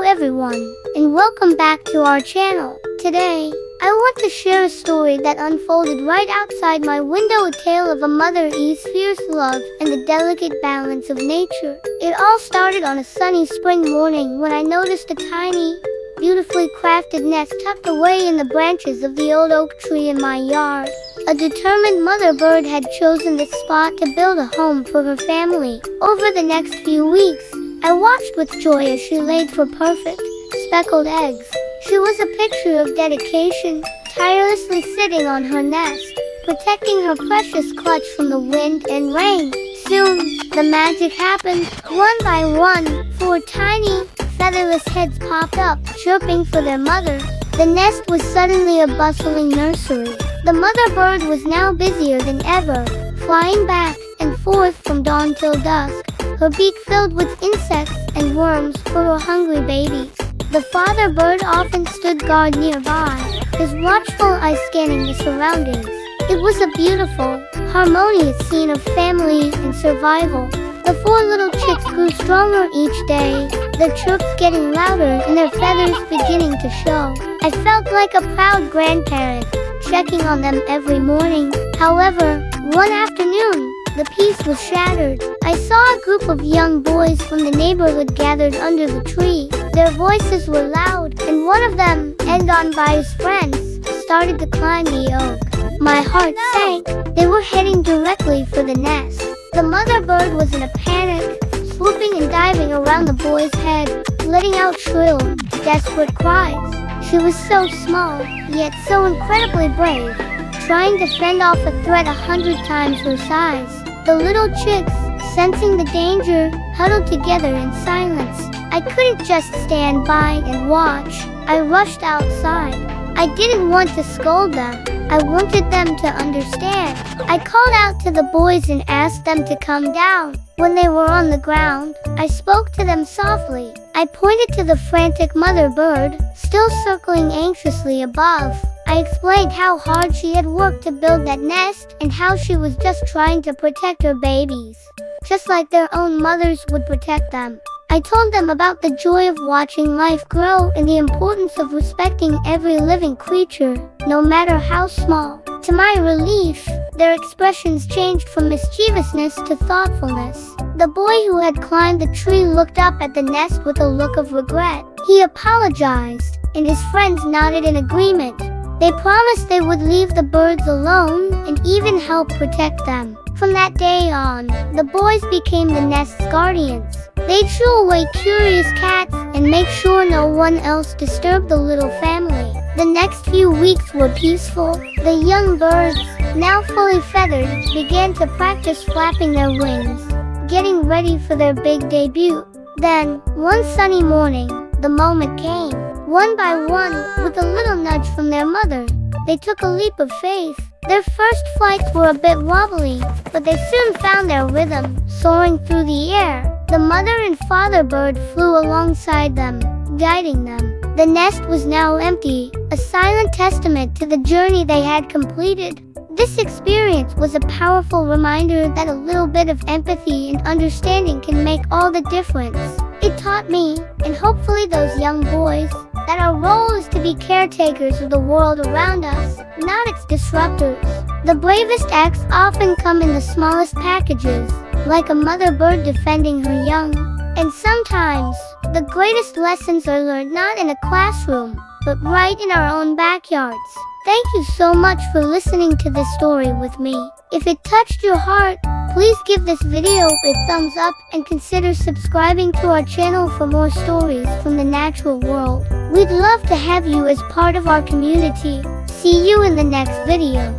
everyone, and welcome back to our channel. Today, I want to share a story that unfolded right outside my window, a tale of a mother-ee's fierce love and the delicate balance of nature. It all started on a sunny spring morning when I noticed a tiny, beautifully crafted nest tucked away in the branches of the old oak tree in my yard. A determined mother bird had chosen this spot to build a home for her family. Over the next few weeks, I watched with joy as she laid for perfect, speckled eggs. She was a picture of dedication, tirelessly sitting on her nest, protecting her precious clutch from the wind and rain. Soon, the magic happened. One by one, 4 tiny, featherless heads popped up, chirping for their mother. The nest was suddenly a bustling nursery. The mother bird was now busier than ever, flying back and forth from dawn till dusk, her beak filled with insects and worms for her hungry babies. The father bird often stood guard nearby, his watchful eyes scanning the surroundings. It was a beautiful, harmonious scene of family and survival. The 4 little chicks grew stronger each day, their chirps getting louder and their feathers beginning to show. I felt like a proud grandparent, checking on them every morning. However, one afternoon, the peace was shattered. I saw a group of young boys from the neighborhood gathered under the tree. Their voices were loud, and one of them, egged on by his friends, started to climb the oak. My heart sank. They were heading directly for the nest. The mother bird was in a panic, swooping and diving around the boy's head, letting out shrill, desperate cries. She was so small, yet so incredibly brave, trying to fend off a threat 100 times her size. The little chicks, sensing the danger, huddled together in silence. I couldn't just stand by and watch. I rushed outside. I didn't want to scold them. I wanted them to understand. I called out to the boys and asked them to come down. When they were on the ground, I spoke to them softly. I pointed to the frantic mother bird, still circling anxiously above. I explained how hard she had worked to build that nest and how she was just trying to protect her babies, just like their own mothers would protect them. I told them about the joy of watching life grow and the importance of respecting every living creature, no matter how small. To my relief, their expressions changed from mischievousness to thoughtfulness. The boy who had climbed the tree looked up at the nest with a look of regret. He apologized, and his friends nodded in agreement. They promised they would leave the birds alone and even help protect them. From that day on, the boys became the nest's guardians. They shoo away curious cats and make sure no one else disturbed the little family. The next few weeks were peaceful. The young birds, now fully feathered, began to practice flapping their wings, getting ready for their big debut. Then, one sunny morning, the moment came. One by one, with a little nudge from their mother, they took a leap of faith. Their first flights were a bit wobbly, but they soon found their rhythm, soaring through the air. The mother and father bird flew alongside them, guiding them. The nest was now empty, a silent testament to the journey they had completed. This experience was a powerful reminder that a little bit of empathy and understanding can make all the difference. It taught me, and hopefully those young boys, that our role is to be caretakers of the world around us, not its disruptors. The bravest acts often come in the smallest packages, like a mother bird defending her young. And sometimes, the greatest lessons are learned not in a classroom, but right in our own backyards. Thank you so much for listening to this story with me. If it touched your heart, please give this video a thumbs up and consider subscribing to our channel for more stories from the natural world. We'd love to have you as part of our community. See you in the next video.